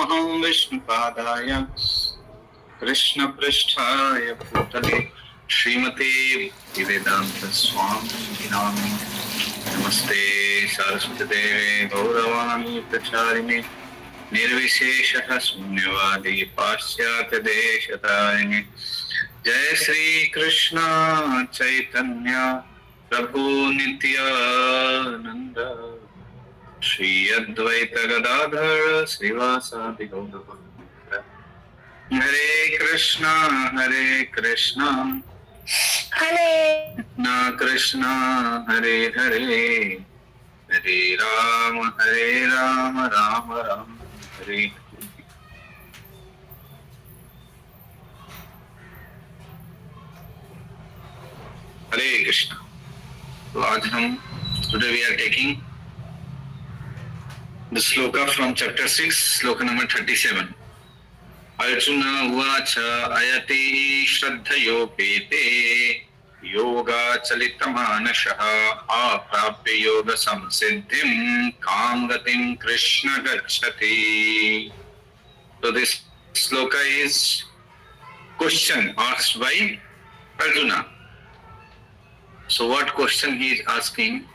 नमः विष्णुपादाय कृष्णपृष्ठाय भूतले श्रीमते वेदांत स्वामी नामे नमस्ते सरस्वती देवे गौरवाणी प्रचारिणे निर्विशेषः शून्यवादी पाश्चात्य देशतारिणे जय श्री कृष्ण चैतन्य प्रभु नित्यानंद श्री अद्वैत गदाधर श्रीवासादि गौरभक्त हरे कृष्णा हरे कृष्णा हरे हरे हरे राम राम राम हरे हरे कृष्णा। तो आज हम today we are taking the sloka from chapter 6, sloka number 37. Arjuna uvacha ayati shraddhayopete yoga chalitamanashaha aprapya yoga samsiddhim kamgatim krishna gacchati. So this sloka is question asked by Arjuna. So what question he is asking?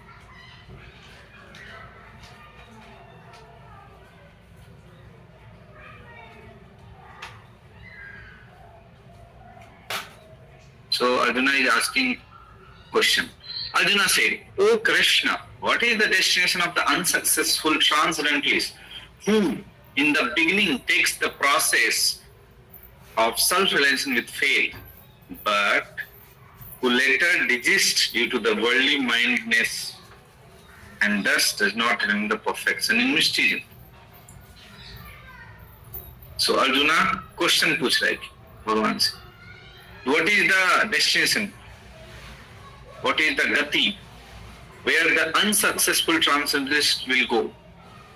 So Arjuna is asking question. Arjuna said, "O Krishna, what is the destination of the unsuccessful transcendentalist who in the beginning takes the process of self-realization with faith, but who later desists due to the worldly mindedness and thus does not attain the perfection in mysticism?" So Arjuna question पूछ रहा है भगवान से, what is the destination? What is the gati? Where the unsuccessful transcendentalist will go?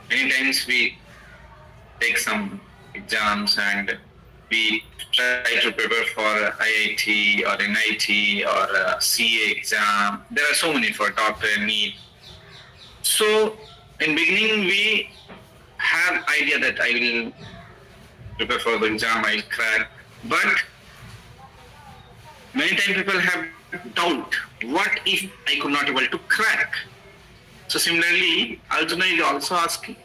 Many times we take some exams and we try to prepare for IIT or NIT or CA exam. There are so many for doctor and NEET. So in beginning we have idea that I will prepare for the exam, I will crack. But many times people have doubt, what if I could not able to crack? So similarly, Arjuna is also asking,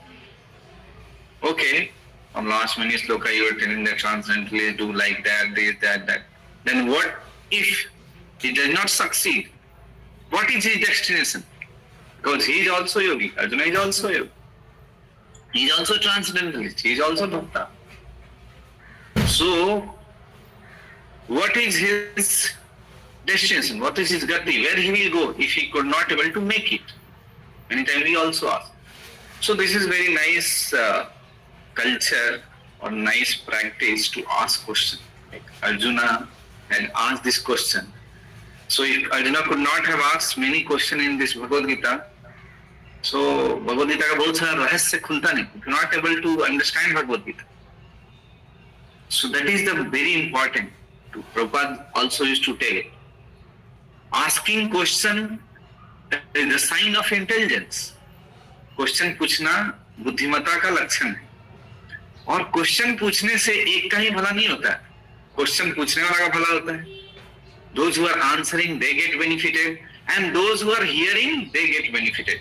okay, from last many sloka you are telling that transcendentalists do like that, this, that. Then what if he does not succeed? What is his destination? Because he is also yogi, Arjuna is also yogi. He is also transcendentalist, he is also bhakta. So what is his destination? What is his gati? Where he will go if he could not able to make it? Many times we also ask. So this is very nice culture or nice practice to ask question. Like Arjuna had asked this question. So if Arjuna could not have asked many questions in this Bhagavad Gita, so Bhagavad Gita का बहुत सारा रहस्य खुलता नहीं. You cannot able to understand Bhagavad Gita. So that is the very important. Prabhupada also used to tell, asking question is the sign of intelligence. Question पूछना बुद्धिमत्ता का लक्षण है. और क्वेश्चन पूछने से एक का ही भला नहीं होता है, क्वेश्चन पूछने वाला का भला होता है. Those who are answering they get benefited and those who are hearing they get benefited.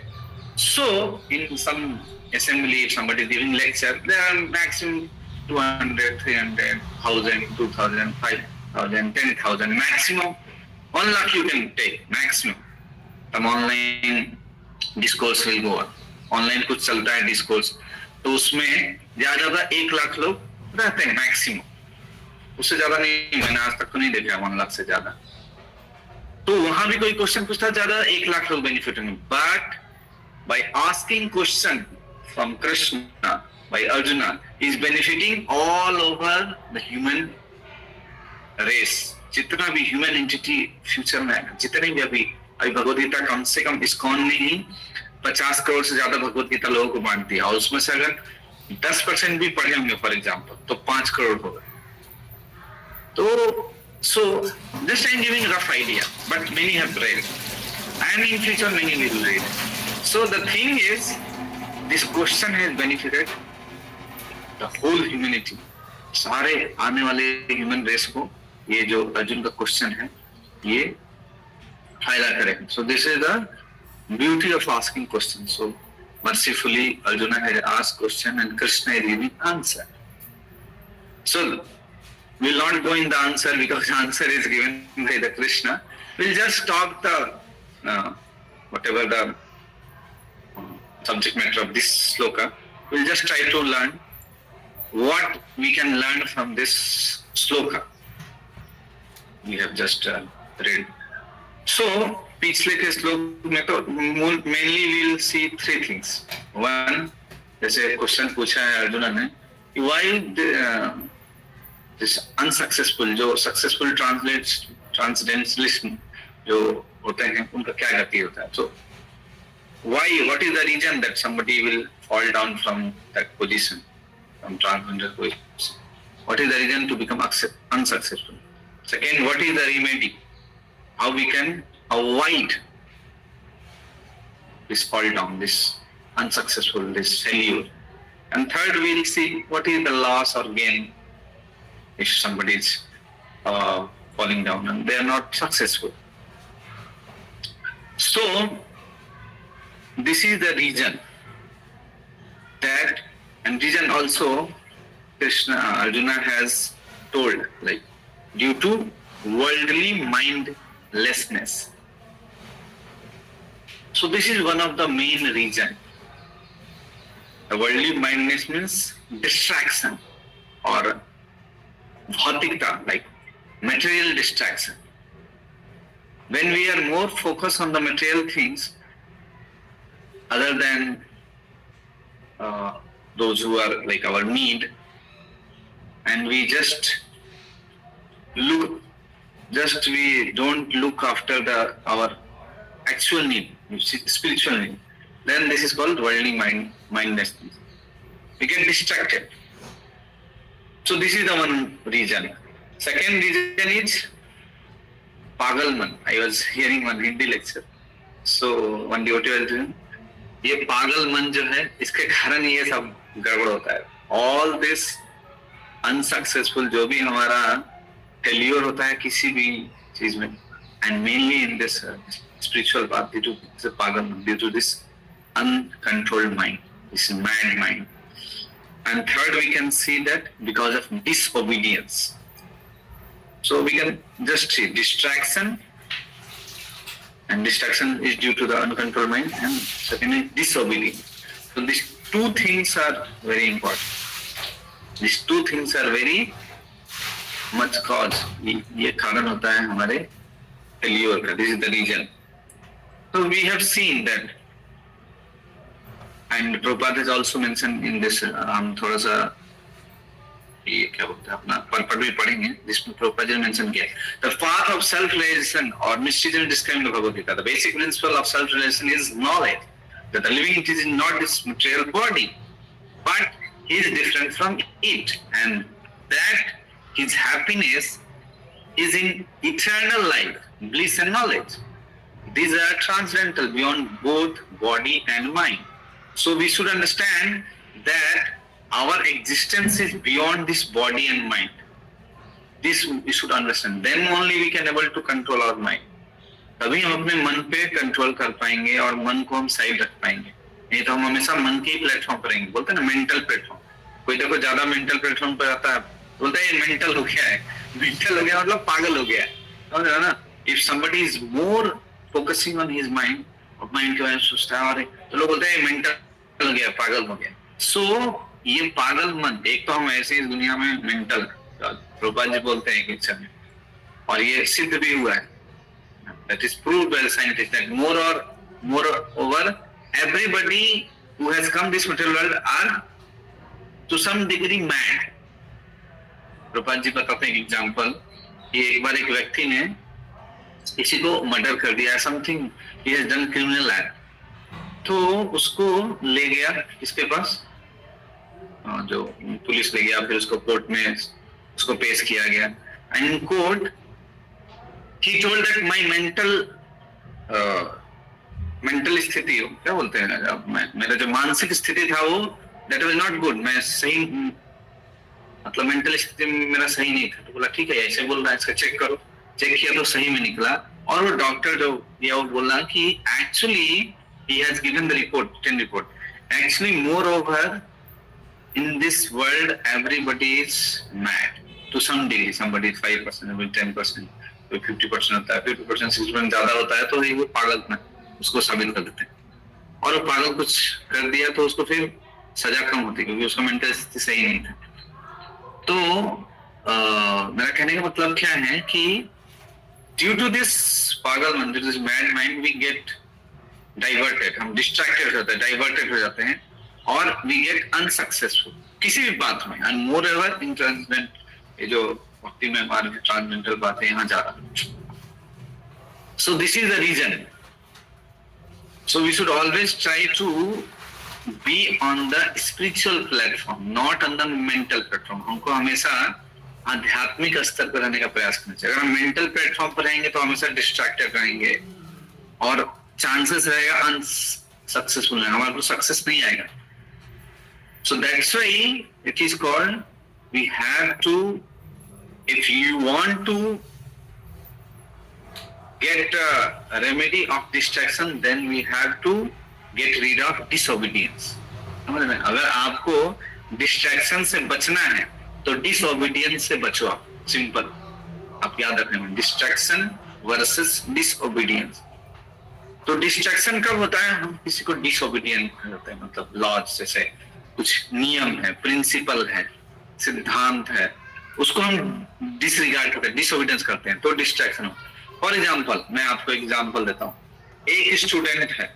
So in some assembly if somebody is giving lecture, there are maximum 200, 300, 1,000, 2,000, 5,000, 10,000 maximum. 1 lakh you can take maximum. Some online discourse will go on. Online कुछ चलता है discourse, तो उसमें ज्यादा 1 लाख लोग रहते हैं maximum. उससे ज्यादा नहीं, मैंने आज तक तो नहीं देखा 1 लाख से ज्यादा. तो वहां भी कोई क्वेश्चन पूछता ज्यादा 1 लाख लोग बेनिफिट होंगे. But by asking question from Krishna by Arjuna is benefiting all over the human race. जितना भी ह्यूमन एंटिटी फ्यूचर में आएगा, जितने भी अभी भगवद गीता कम से कम इस्कॉन ने ही 50 करोड़ से ज्यादा भगवद गीता लोगों को बांट दिया, और उसमें से अगर 10% भी पढ़े होंगे फॉर एग्जाम्पल तो 5 करोड़ होगा. तो so just I'm giving rough idea, but many have read and in future many will read. So the thing is, this question has benefited the whole humanity, सारे आने वाले ह्यूमन रेस को ये जो अर्जुन का क्वेश्चन है ये फायदा करेगा. सो this is the beauty of asking question. So mercifully Arjuna had asked question and Krishna is giving answer. So we'll not go in the answer because the answer is given by the Krishna. We'll just talk the whatever the subject matter of this sloka. We'll just try to learn what we can learn from this sloka we have just read. So पिछले के श्लोक में तो mainly will see three things. One, जैसे question पूछा है अर्जुन ने, why this unsuccessful, जो सक्सेसफुल ट्रांसडेंटलिस्ट जो होते हैं उनका क्या गति होता है. So why, what is the reason that somebody will fall down from that position, from transgender position? What is the reason to become unsuccessful? Second, what is the remedy, how we can avoid this fall down, this unsuccessful, this failure. And third, we'll see what is the loss or gain if somebody is falling down and they are not successful. So this is the reason that, and reason also Krishna, Arjuna has told, like due to worldly mindlessness. So this is one of the main reason. The worldly mindlessness means distraction or bhautikta, like material distraction. When we are more focused on the material things other than those who are like our need, and we we don't look after our actual need, spiritual need, then this is called worldly mindlessness. We get distracted. So this is the one reason. Second reason is pagalman. I was hearing one Hindi lecture. So one devotee was saying, ये पागलमन जो है इसके कारण ये सब गड़बड़ होता है. All this unsuccessful, जो भी हमारा फेल्योर होता है किसी भी चीज में, and mainly in this spiritual path, due to this pagan, due to this uncontrolled mind, this mad mind. And third, we can see that because of disobedience. So we can just see distraction, and distraction is due to the uncontrolled mind, and second is disobedience. So these two things are very important. These two things are very much cause. ये कारण होता है हमारे failure का. This is the reason. So we have seen that, and Prabhupada has also mentioned in this. हम थोड़ा सा ये क्या बोलते हैं अपना पढ़ भी पढ़ेंगे, जिसमें Prabhupada ने mention किया the path of self-realization or mysticism described in Bhagavad Gita. The basic principle of self-realization is knowledge that the living entity is not this material body, but he is different from it, and that his happiness is in eternal life, bliss and knowledge. These are transcendental beyond both body and mind. So we should understand that our existence is beyond this body and mind. This we should understand. Then only we can able to control our mind. तभी हम अपने मन पे control कर पाएंगे और मन को हम साइड रख पाएंगे. नहीं तो हम हमेशा मन के ही प्लेटफॉर्म पर रहेंगे. बोलते हैं ना मेंटल प्लेटफॉर्म. कोई देखो ज्यादा मेंटल प्लेटफॉर्म पर आता है, बोलता है ये मेंटल हो गया है. मेंटल हो गया मतलब पागल हो गया है. समझ रहे हो ना? If somebody is more focusing on his mind, और माइंड के बारे में सोचता है, और तो लोग बोलते हैं मेंटल हो गया, पागल हो गया. सो ये पागल मन, एक तो हम ऐसे इस दुनिया में मेंटल, प्रभुपाद जी बोलते हैं कि इच्छा में, और ये सिद्ध भी हुआ है. That is proved by the scientists that moreover everybody who has come this material world are to some degree mad. Prabhupada ji बताते हैं एग्जाम्पल, ये एक बार एक व्यक्ति ने किसी को मर्डर कर दिया, something he has done criminal act, तो उसको ले गया किसके पास, जो पुलिस ले गया, फिर उसको कोर्ट में उसको पेश किया गया. And in court he told that my mental स्थिति, क्या बोलते हैं, मेरा जो मानसिक स्थिति था वो that was not good. मैं सही मतलब मेंटल स्थिति मेरा सही नहीं था। तो बोला ठीक है, ऐसे बोल रहा है, इसका चेक करो। चेक किया तो सही में निकला। और वो डॉक्टर जो या वो बोला कि actually he has given the report, written report. Actually, moreover, in this world, everybody is mad to some degree. Somebody is 5%, somebody 10%, कोई 50% होता है, 50% 60% ज्यादा होता है, तो वो पागल ना उसको साबित कर देते हैं। और वो पागल कुछ कर दिया तो उसको फिर सजा कम होती है, क्योंकि उसका मेंटल स्थिति सही नहीं था। तो मेरा कहने का मतलब क्या है कि ड्यू टू दिस पागलपन, due to this mad mind, we get diverted, हम डिस्ट्रैक्टेड हो जाते हैं, डाइवर्टेड हो जाते हैं, और वी गेट अनसक्सेसफुल किसी भी बात में। And more ever in transgender, ये जो भक्ति में हमारे ट्रांसजेंडर बातें यहाँ जा रहा। So this is the reason. So we should always try to be on the spiritual platform, not on the mental platform. हमको हमेशा आध्यात्मिक स्तर पर रहने का प्रयास करना चाहिए। अगर हम मेंटल प्लेटफॉर्म पर रहेंगे तो हमेशा डिस्ट्रैक्टेड रहेंगे और चांसेस रहेगा अनसक्सेसफुल है, हमारे को सक्सेस नहीं आएगा। So that's why it is called, we have to, if you want to get a remedy of distraction, then we have to get rid of disobedience. समझ में? अगर आपको डिस्ट्रैक्शन से बचना है तो डिसओबीडियंस से बचो आप। सिंपल, आप याद रखेंगे, डिस्ट्रैक्शन वर्सेस डिसओबीडियंस। तो डिस्ट्रैक्शन कब होता है? हम किसी को डिसओबीडियंट होते हैं, मतलब लॉज, जैसे कुछ नियम है, प्रिंसिपल है, सिद्धांत है, उसको हम डिसरिगार्ड करते हैं, डिसओबीडियंस करते हैं, तो डिस्ट्रैक्शन हो। फॉर एग्जाम्पल, मैं आपको एग्जाम्पल देता हूँ। एक स्टूडेंट है,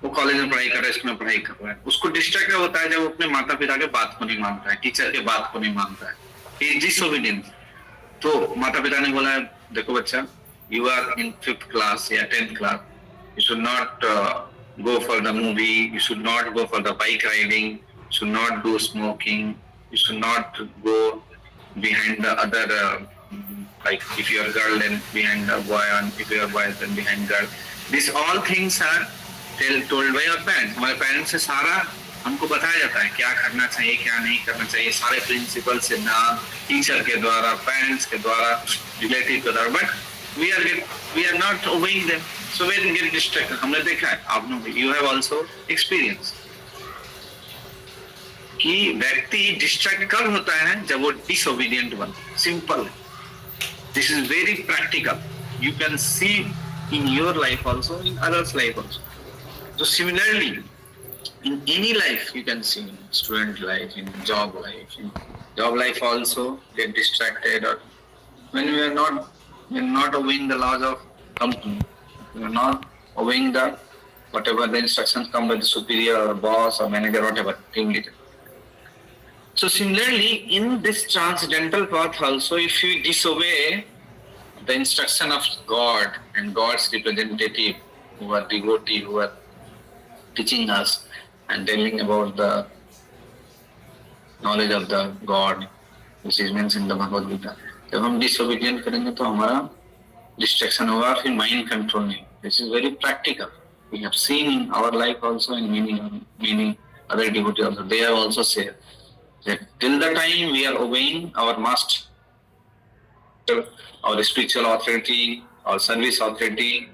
वो कॉलेज में पढ़ाई कर रहा है, स्कूल में पढ़ाई कर रहा है, उसको डिस्ट्रैक्ट होता है जब वो अपने माता पिता के बात को नहीं मानता है, टीचर के बात को नहीं मानता है, डिसोबीडियंस। तो माता पिता ने बोला, देखो बच्चा, you are in 5th class या 10th class, you should not go for the movie, you should not go for the bike riding, you should not do smoking, you should not go behind the other like if you are girl then behind the boy, and if you are boy then behind girl. These all things are told by your parents. हमारे parents से सारा हमको बताया जाता है क्या करना चाहिए, क्या नहीं करना चाहिए, सारे प्रिंसिपल से ना, टीचर के द्वारा, पेरेंट्स के द्वारा, रिलेटिव के द्वारा, but we are not obeying them, so we get distracted. हमने देखा है, आपने, you have also experienced कि व्यक्ति डिस्ट्रैक्ट कब होता है? जब वो डिसोबीडियंट बनता है। Simple, this is very practical, you can see in your life also, in others life also. So similarly, in any life you can see, in student life, in job life also get distracted, or when we are not obeying the laws of company, we are not obeying the whatever the instructions come by the superior or boss or manager, whatever, team leader. So similarly, in this transcendental path also, if you disobey the instruction of God and God's representative, who are devotee, who are teaching us and telling about the knowledge of the God, which is mentioned in the Bhagavad Gita, जब हम disobedient करेंगे तो हमारा distraction होगा, फिर mind control नहीं। This is very practical. We have seen in our life also, in many other devotees also, they have also said that till the time we are obeying our master, our spiritual authority, our service authority,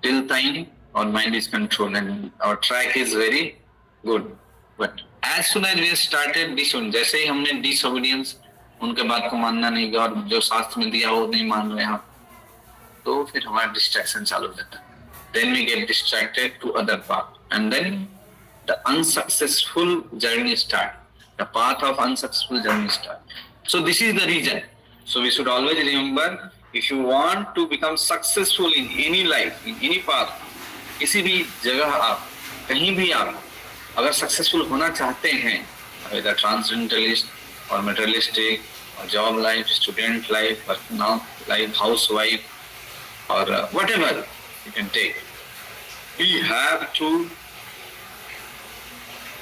till time our mind is controlled and our track is very good. But as soon as we started disobedience, जैसे ही हमने disobedience, उनके बात को मानना नहीं और जो शास्त्र में दिया वो नहीं मान रहे हैं, तो फिर हमारा distraction चालू हो जाता है। Then we get distracted to other path, and then the unsuccessful journey start. The path of unsuccessful journey start. So this is the reason. So we should always remember, if you want to become successful in any life, in any path, किसी भी जगह आप, कहीं भी आप अगर successful होना चाहते हैं, whether transcendentalist or materialistic or job life, student life, working life, housewife, or whatever you can take, we have to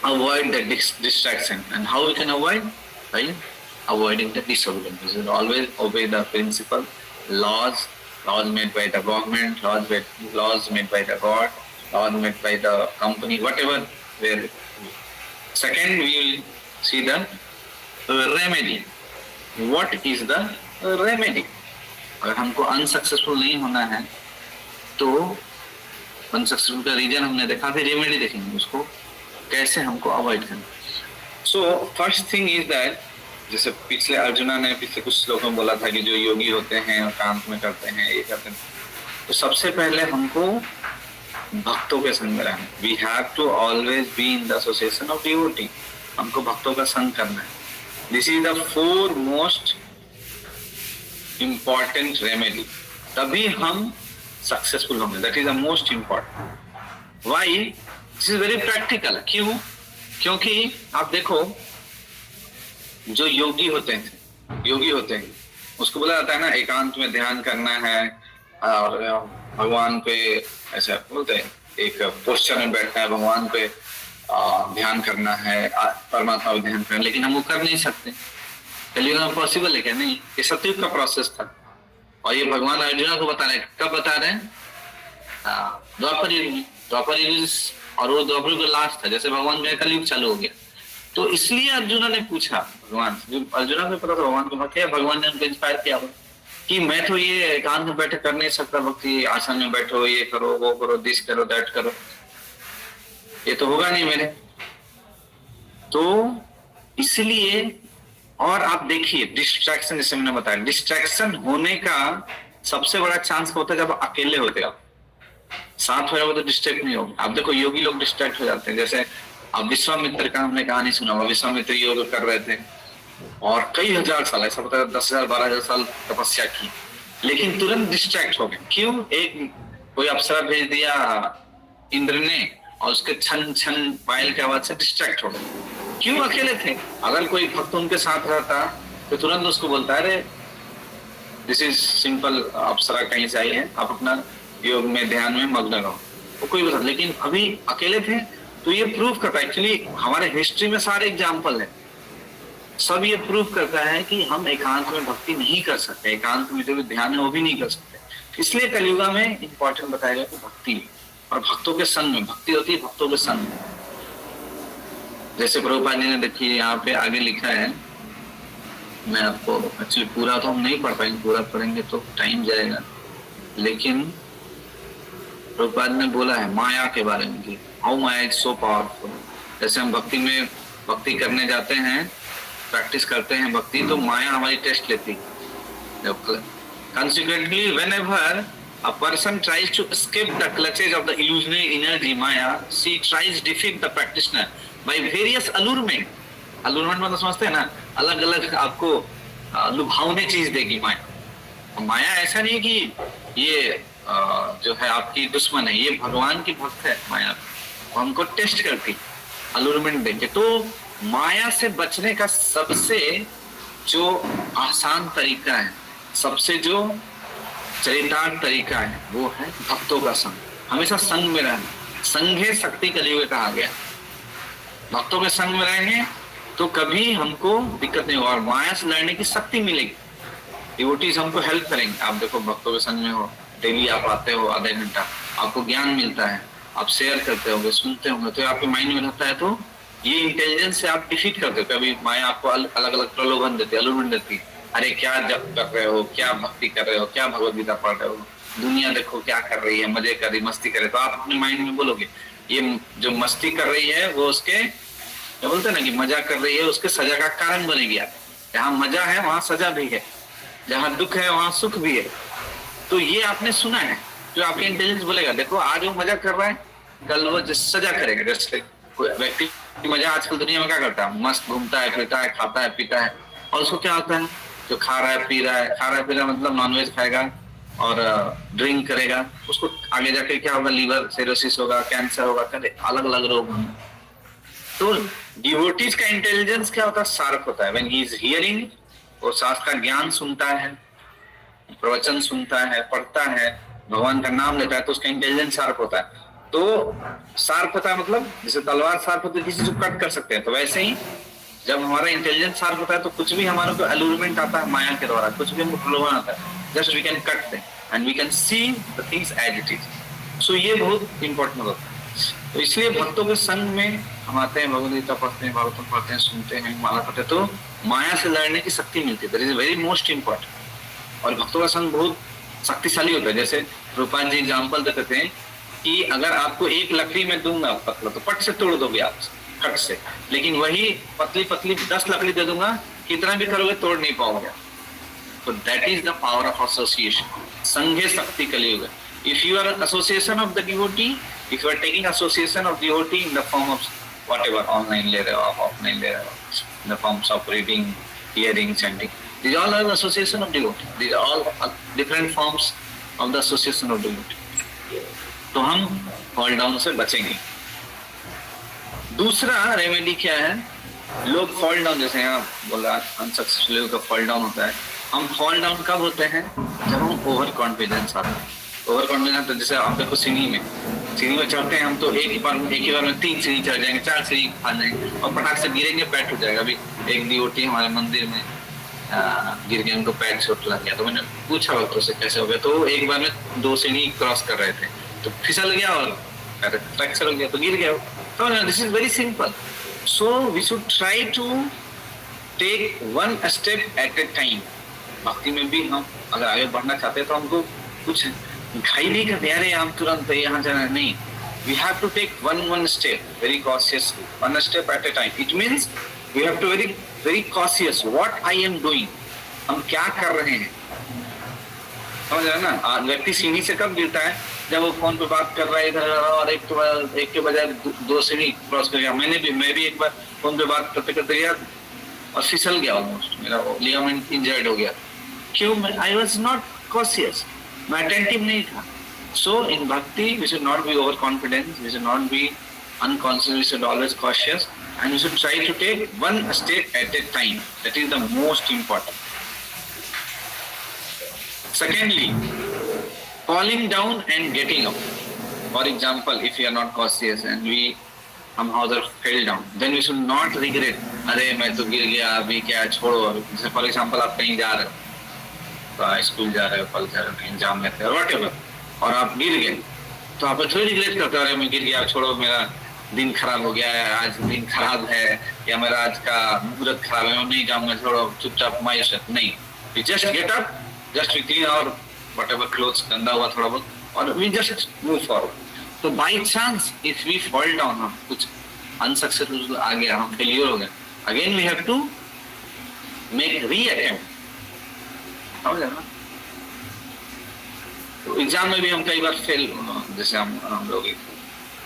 avoid the distraction. And how we can avoid? By avoiding the disobedience. We should always obey the principle, laws made by the government, laws made by the God, laws made by the company, whatever. Second, we will see the remedy, what is the remedy? अगर हमको unsuccessful नहीं होना है तो unsuccessful का reason हमने देखा, फिर रेमेडी देखेंगे उसको कैसे हमको अवॉइड करना। So first thing is that, जैसे पिछले अर्जुना ने पिछले कुछ श्लोकों में बोला था कि जो योगी होते हैं और एकांत में करते हैं, ये करते हैं, तो सबसे पहले हमको भक्तों के संग में रहना। We have to always be in the association of devotee. हमको भक्तों का संग करना है। This is the foremost important remedy, तभी हम सक्सेसफुल होंगे। That is the most important. Why? This is very practical. क्यों? क्योंकि आप देखो, जो योगी होते हैं उसको बोला जाता है ना, एकांत में ध्यान करना है और भगवान पे ऐसा बोलते हैं, एक पोस्चर में बैठना है, भगवान पे ध्यान करना है, परमात्मा पे ध्यान करना है, लेकिन हम वो कर नहीं सकते। कलियुग में पॉसिबल है क्या? नहीं। ये सतयुग का प्रोसेस था और ये भगवान अर्जुना को बता रहे हैं। कब बता रहे हैं? द्वापर युग, और वो द्वापर युग लास्ट था। जैसे भगवान का कलयुग चालू हो गया, तो इसलिए अर्जुना ने पूछा भगवान से, जो अर्जुना को पता था भगवान को भक्त है, भगवान ने उनको इंस्पायर किया कि मैं तो ये एकांत में बैठे कर नहीं सकता भक्ति, आसन में बैठो, ये करो, वो करो, दिस करो, दैट करो, ये तो होगा नहीं मेरे। तो इसलिए, और आप देखिए डिस्ट्रैक्शन, जैसे मैंने बताया, डिस्ट्रैक्शन होने का सबसे बड़ा चांस होता है जब अकेले होते हो। साथ हो तो डिस्ट्रैक्ट नहीं होगा। आप देखो योगी लोग डिस्ट्रैक्ट हो जाते हैं। जैसे अब विश्वामित्र का हमने कहानी सुना होगा। विश्वामित्र योग कर रहे थे और कई हजार साल, ऐसा पता है 10,000 12,000 साल तपस्या की, लेकिन तुरंत डिस्ट्रैक्ट हो गए। क्यों? एक कोई अप्सरा भेज दिया इंद्र ने और उसके छन छन पायल के आवाज से डिस्ट्रैक्ट हो गए। क्यों? अकेले थे। अगर कोई भक्त उनके साथ रहता तो तुरंत उसको बोलता है, अरे दिस इज सिंपल, अप्सरा कहीं से आई है, आप अपना योग में ध्यान में मग्न रहो, वो कोई बता। लेकिन अभी अकेले थे, तो ये प्रूफ करता है, एक्चुअली हमारे हिस्ट्री में सारे एग्जाम्पल है, सब ये प्रूफ करता है कि हम एकांत में भक्ति नहीं कर सकते, एकांत में जो ध्यान है वो भी नहीं कर सकते। इसलिए कलियुगा में इंपॉर्टेंट बताया गया कि भक्ति और भक्तों के संग में, भक्ति होती है भक्तों के संग में। जैसे प्रभुपाद जी ने देखिए यहाँ पे आगे लिखा है, मैं आपको एक्चुअली पूरा तो हम नहीं पढ़ पाएंगे, पूरा पढ़ेंगे तो टाइम जाएगा, लेकिन प्रभुपाद ने बोला है माया के बारे में कि how Maya is so powerful. जैसे हम भक्ति में भक्ति करने जाते हैं, प्रैक्टिस करते हैं भक्ति, तो माया हमारी टेस्ट लेती है। Consequently, whenever a person tries to escape the clutches of the illusionary energy Maya, she tries to defeat the practitioner by various allurement. Allurement मतलब समझते हैं ना, अलग अलग आपको लुभावने चीज देगी माया। माया ऐसा नहीं कि ये जो है आपकी दुश्मन है, ये भगवान की भक्त है माया, हमको टेस्ट करती, अलूरमेंट देंगे। तो माया से बचने का सबसे जो आसान तरीका है, सबसे जो चरितार्थ तरीका है, वो है भक्तों का संग। हमेशा संग में रहना, संघे शक्ति कलियुग कहा गया। भक्तों के संग में रहेंगे तो कभी हमको दिक्कत नहीं होगा और माया से लड़ने की शक्ति मिलेगी। डिवोटीज हमको हेल्प करेंगे। आप देखो भक्तों के संग में हो, डेली आप आते हो, आधा घंटा आपको ज्ञान मिलता है, आप शेयर करते होंगे, सुनते होंगे, तो आपके माइंड में रहता है, तो ये इंटेलिजेंस से आप डिफीट करते हो। कभी माया आपको अलग अलग प्रलोभन देती है, अलूरमेंट देती है, अरे क्या जप कर रहे हो, क्या भक्ति कर रहे हो, क्या भगवद गीता पढ़ रहे हो, दुनिया देखो क्या कर रही है, मजे कर रही, मस्ती करे, तो आप अपने माइंड में बोलोगे ये जो मस्ती कर रही है वो उसके, क्या बोलते हैं ना कि मजा कर रही है, उसके सजा का कारण बनेगी। आप जहाँ मजा है वहां सजा भी है, जहाँ दुख है वहां सुख भी है। तो ये आपने सुना है, जो आपके इंटेलिजेंस बोलेगा देखो आज वो मजा कर रहा है, कल वो सजा करेगा। जैसे कोई व्यक्ति मजा आजकल दुनिया में क्या करता है, मस्त घूमता है, फिरता है, खाता है, पीता है, और उसको क्या होता है, जो खा रहा है पी रहा है मतलब नॉनवेज खाएगा और ड्रिंक करेगा, उसको आगे जाके क्या होगा, लीवर सिरोसिस होगा, कैंसर होगा, अलग अलग रोग होंगे। तो डिवोटीज का इंटेलिजेंस क्या होता है, शार्प होता है। व्हेन ही इज हियरिंग, वो शास्त्र का ज्ञान सुनता है, प्रवचन सुनता है, पढ़ता है, भगवान का नाम लेता है, तो उसका इंटेलिजेंस शार्प होता है। तो शार्प होता है मतलब जैसे तलवार शार्प होती है, किसी को कट कर सकते हैं, तो वैसे ही जब हमारा इंटेलिजेंस शार्प होता है तो कुछ भी हमारे को अलूरमेंट आता है माया के द्वारा, कुछ भी हमको प्रलोभन आता है, just we can cut them and we can see the things as it is. So ये बहुत इंपॉर्टेंट होता है। तो इसलिए भक्तों के संग में हम आते हैं, भगवद गीता पढ़ते हैं, भागवतम पढ़ते हैं, सुनते हैं, माला पढ़ते हैं, तो माया से लड़ने की शक्ति मिलती है। That is very most important. और भक्तों का संग बहुत शक्तिशाली होता है। जैसे रूपाल जी एग्जाम्पल देते थे कि अगर आपको एक लकड़ी में दूंगा पतला तो पट से तोड़ दोगे आप, कट से, लेकिन वही पतली पतली 10 लकड़ी दे दूंगा, कितना भी करोगे तोड़ नहीं पाओगे। तो that is the power of association, संघे शक्ति कलियुग। If you are association of the devotee, if you are taking association of devotee in the form of whatever, online ले रहे हो आप, ऑफलाइन ले रहे हो, in the forms of reading, hearing, chanting, these all are the association of devotee. These are all different forms of the association of devotee. तो हम fall down से बचेंगे। दूसरा रेमेडी क्या है? लोग फॉल डाउन, जैसे यहाँ बोला अनसक्सेसफुल लोगों का फॉल डाउन होता है। हम फॉल डाउन कब होते हैं? जब हम ओवर कॉन्फिडेंस आता है। ओवर कॉन्फिडेंस, तो जैसे आप देखो सीढ़ी में चढ़ते हैं हम, तो एक ही बार में 3 सीढ़ी चढ़ जाएंगे, 4 सीढ़ी खा जाएंगे और पटाख से गिरेंगे, पैर टूट जाएगा। अभी एक डिवोटी हमारे मंदिर में गिर गए, उनको पैर चोट लग गया। तो मैंने पूछा भक्तों से कैसे हो गया, तो एक बार में 2 सीढ़ी क्रॉस कर रहे थे तो फिसल गया और फ्रैक्चर हो गया, तो गिर गया। तो this is very simple. So we should try to take 1 step at a time. भक्ति में भी हम अगर आगे बढ़ना चाहते हैं तो हमको कुछ घाई नहीं करते, अरे हम तुरंत यहाँ जाना नहीं। We have to take one step very cautiously, 1 step at a time. It means we have to very cautious. What I am doing, हम क्या कर रहे हैं, समझ रहे ना? व्यक्ति सीढ़ी से कब गिरता है? जब वो फोन पे बात कर रहा है इधर, और एक के बजाय 2 सीढ़ी क्रॉस कर गया। मैं भी एक बार फोन पे बात करते करते गया और फिसल गया, ऑलमोस्ट मेरा लिगामेंट इंजर्ड हो गया। क्यों? आई वॉज नॉट कॉशियस, मैं अटेंटिव नहीं था। So in bhakti, we should not be overconfident, we should not be unconscious, we should always cautious, and we should try to take 1 step at a time. That is the most important. Secondly, falling down and getting up. For example, if we are not cautious and we somehow fell down, then we should not regret. अरे मैं तो गिर गया, अभी क्या छोड़ो। जैसे for example आप कहीं जा रहे हो, स्कूल जा रहे हो, कॉलेज जा रहे हो, एग्जाम में थे और whatever, और आप गिर गए, तो आप थोड़ी रिग्रेट करते हो, मैं गिर गया, छोड़ो, मेरा दिन खराब हो गया है, आज दिन खराब है, या मेरा आज का मुहूर्त खराब है, मैं नहीं जाऊंगा, छोड़ो, चुपचाप मायूस। नहीं, we just get up, just we clean our whatever clothes, गंदा हुआ थोड़ा बहुत, और वी जस्ट मूव फॉरवर्ड। तो by chance if we fall down, हम कुछ अनसक्सेसफुल आ गया, हम फेलियर हो गए, again we have to make reattempt. समझ रहे ना? तो एग्जाम में भी हम कई बार फेल, जैसे हम लोग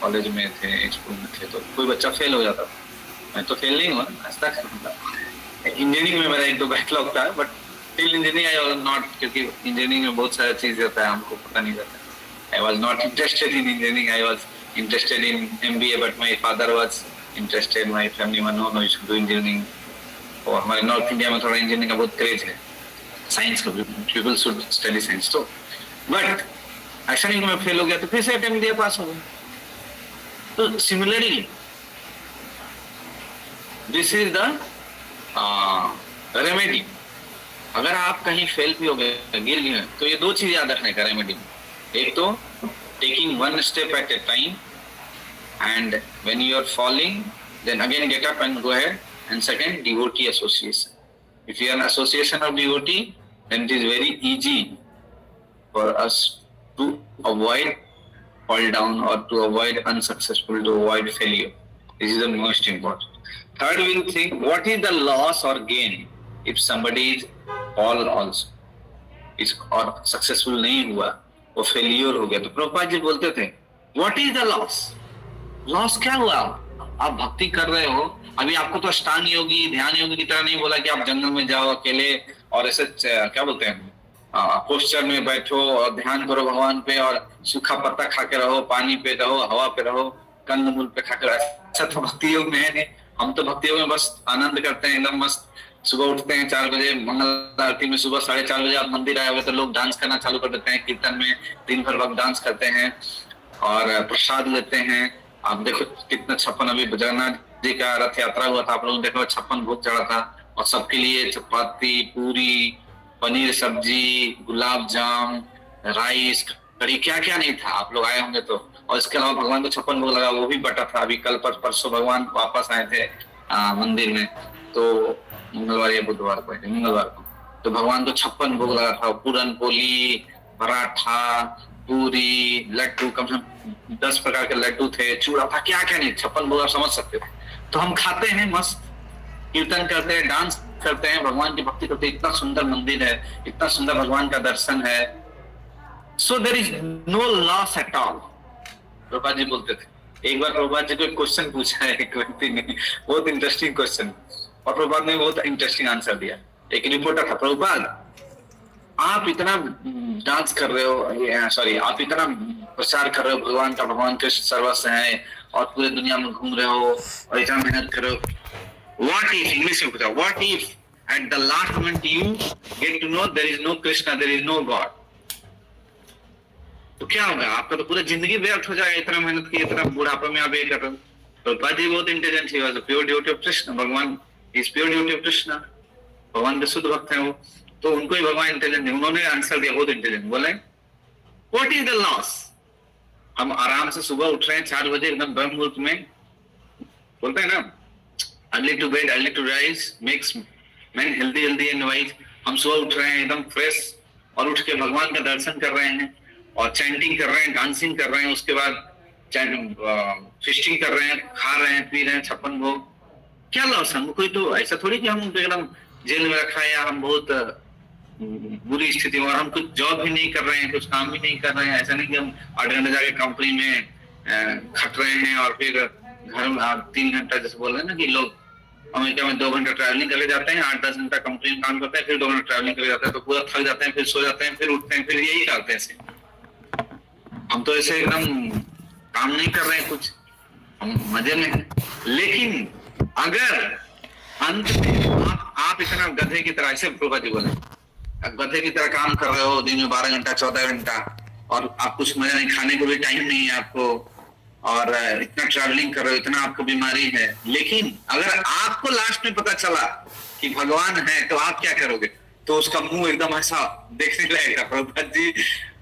कॉलेज में थे, स्कूल में थे, तो कोई बच्चा फेल हो जाता। मैं तो फेल नहीं हुआ आज तक। इंजीनियरिंग में मेरा 1-2 बैकलॉग था, but till engineering I was not, क्योंकि इंजीनियरिंग में बहुत सारी चीजें होता है, हमको पता नहीं रहता। I was not interested in engineering, I was interested in MBA, but my father was interested, my family में no you should do engineering. और हमारे नॉर्थ इंडिया में थोड़ा इंजीनियरिंग का बहुत क्रेज है, साइंस का, पीपल शुड स्टडी साइंस। तो बट ऐसा नहीं कि मैं फेल हो गया तो फिर से अटेम्प्ट दिया, पास हो गया। तो similarly this is the remedy. अगर आप कहीं फेल भी हो गए, गिर गए, तो ये 2 चीज याद रखने का रेमेडी। एक तो taking 1 step at a time, and when you are falling then again get up and go ahead. And second, devotee association. If you are an association of devotee, then it is very easy for us to avoid fall down or to avoid unsuccessful, to avoid failure. This is the most important. Third, we'll think what is the loss or gain if somebody is fall also, is or successful नहीं हुआ, वो failure हो गया। तो प्रभुपाद जी बोलते थे what is the loss? Loss क्या हुआ? आप भक्ति कर रहे हो, अभी आपको तो अष्टांग योगी, ध्यान योगी की तरह नहीं बोला कि आप जंगल में जाओ अकेले और ऐसे क्या बोलते हैं, पोस्चर में बैठो और ध्यान करो भगवान पे, और सूखा पत्ता खा के रहो, पानी पे रहो, हवा पे रहो, कंद मूल पे खाकर। अच्छा तो भक्ति योग में है। हम तो भक्ति योग में बस आनंद करते हैं, एकदम मस्त। सुबह उठते हैं 4 बजे, मंगल आरती में सुबह 4:30 बजे आप मंदिर आए हुए तो लोग डांस करना चालू कर देते हैं, कीर्तन में दिन भर वक्त डांस करते हैं और प्रसाद लेते हैं। आप देखो कितना 56, अभी जगन्नाथ जी का रथ यात्रा हुआ था, आप लोग देखो 56 भोग चढ़ा था, और सबके लिए चपाती, पूरी, पनीर सब्जी, गुलाब जाम, राइस, कड़ी, क्या क्या नहीं था। आप लोग आए होंगे तो और इसके अलावा भगवान को 56 भोग लगा, वो भी बटा था। अभी कल परसों भगवान वापस आए थे मंदिर में, तो मंगलवार या बुधवार को, मंगलवार को, तो भगवान को 56 भोग लगा था। पूरन पोली, पराठा, पूरी, लड्डू, कम से कम 10 प्रकार के लड्डू थे, चूड़ा था, क्या क्या नहीं, 56 भोग आप समझ सकते थे। तो हम खाते हैं, मस्त कीर्तन करते हैं, डांस करते हैं, भगवान की भक्ति करते हैं। इतना सुंदर मंदिर है, इतना सुंदर भगवान का दर्शन है। So there is no loss at all. Prabhupada ji बोलते थे, एक बार प्रभुपाद जी को एक क्वेश्चन पूछा है एक व्यक्ति ने, बहुत इंटरेस्टिंग क्वेश्चन, और प्रभुपाद ने बहुत इंटरेस्टिंग आंसर दिया। एक रिपोर्टर था, प्रभुपाद आप इतना डांस कर रहे हो, सॉरी आप इतना प्रचार कर रहे हो भगवान का, भगवान कृष्ण सर्वस्व है, और पूरे दुनिया में घूम रहे हो और इतना मेहनत कर रहे हो, what if, इंग्लिश में पूछा, what if at the last moment you get to know there is no Krishna, there is no God, तो क्या होगा? आपका तो पूरा जिंदगी व्यर्थ हो जाएगा, इतना मेहनत की, इतना बुढ़ापे में आप ये कर रहे हो। प्रभुपाद जी बहुत intelligent he, was pure duty of Krishna, भगवान is pure duty of Krishna, भगवान के शुद्ध भक्त हैं वो, तो उनको ही भगवान इंटेलिजेंट है। उन्होंने आंसर दिया बहुत इंटेलिजेंट, बोले व्हाट इज द लॉस? हम आराम से सुबह उठ रहे हैं 4 बजे एकदम ब्रह्म मुहूर्त में, बोलते हैं ना early to bed early to rise makes man healthy and wise. हम सुबह उठ रहे हैं एकदम फ्रेश, और उठ के भगवान का दर्शन कर रहे हैं, और चैंटिंग कर रहे हैं, डांसिंग कर रहे हैं, उसके बाद फिस्टिंग कर रहे हैं, खा रहे हैं, पी रहे हैं 56 भोग। क्या लॉस? हमको कोई तो ऐसा थोड़ी कि हम एकदम जेल में रखा है या हम बहुत बुरी स्थिति में, और हम कुछ जॉब भी नहीं कर रहे हैं, कुछ काम भी नहीं कर रहे हैं। ऐसा नहीं कि हम 8 घंटे जाके कंपनी में खट रहे हैं और फिर घर में 3 घंटा, जैसे बोल रहे हैं ना कि लोग अमेरिका में 2 घंटा ट्रैवलिंग करके जाते हैं, 8-10 घंटा कंपनी में काम करते हैं, फिर 2 घंटा ट्रैवलिंग करके जाते हैं, तो पूरा थक जाते हैं, फिर सो जाते हैं, फिर उठते हैं, फिर यही करते हैं। हम तो ऐसे एकदम काम नहीं कर रहे हैं, कुछ हम मजे में हैं। लेकिन अगर अंत में आप इतना गधे की तरह, ऐसे प्रभुपाद जी बोले, गधे की तरह काम कर रहे हो दिन में 12 घंटा 14 घंटा, और आप कुछ मजा नहीं, खाने को भी टाइम नहीं है आपको, और इतना ट्रैवलिंग कर रहे हो, इतना आपको बीमारी है, लेकिन अगर आपको लास्ट में पता चला कि भगवान है, तो आप क्या करोगे? तो उसका मुंह एकदम ऐसा देखने लगेगा। प्रभुपाद जी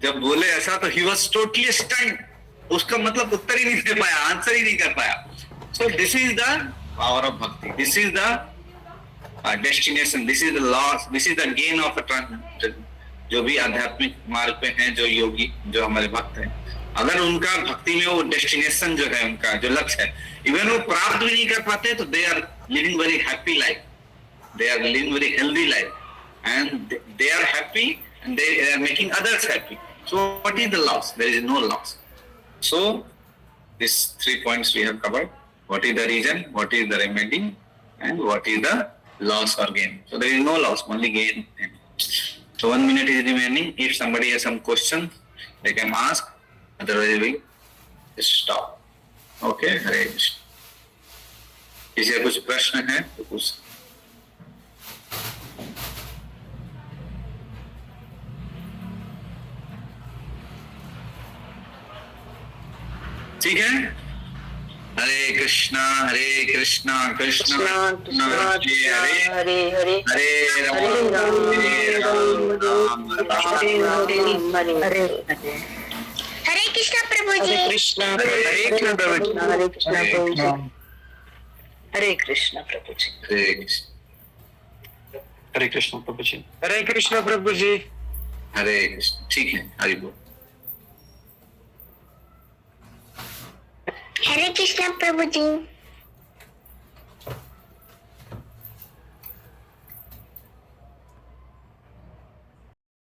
जब बोले ऐसा, तो ही वाज टोटली स्टन्ड, उसका मतलब उत्तर ही नहीं दे पाया, आंसर ही नहीं कर पाया। So this is the power of bhakti, this is the destination, this is the loss, this is the gain of a, जो भी आध्यात्मिक मार्ग पे हैं, जो योगी, जो हमारे भक्त हैं, अगर उनका भक्ति में वो डेस्टिनेशन जो है, उनका जो लक्ष्य है, इवन वो प्राप्त भी नहीं कर पाते, तो they are living very happy life, they are living very healthy life, and they are happy and they are making others happy. So what is the loss? There is no loss. So these 3 points we have covered. What is the reason, what is the remedy, and what is the loss or gain? So there is no loss, only gain. So 1 minute is remaining. If somebody has some question, they can ask, otherwise we will stop. Okay, Hare Krishna. किसी का कुछ प्रश्न है तो पूछ। ठीक है, हरे कृष्णा कृष्णा कृष्ण हरे हरे, हरे राम राम हरे कृष्णा प्रभु जी, हरे कृष्णा प्रभु जी, हरे कृष्णा प्रभु जी, हरे कृष्णा प्रभु जी, हरे कृष्णा प्रभु जी, हरे कृष्णा प्रभु जी, हरे कृष्ण। ठीक है, हरि बोल। हरे कृष्णा प्रभु जी।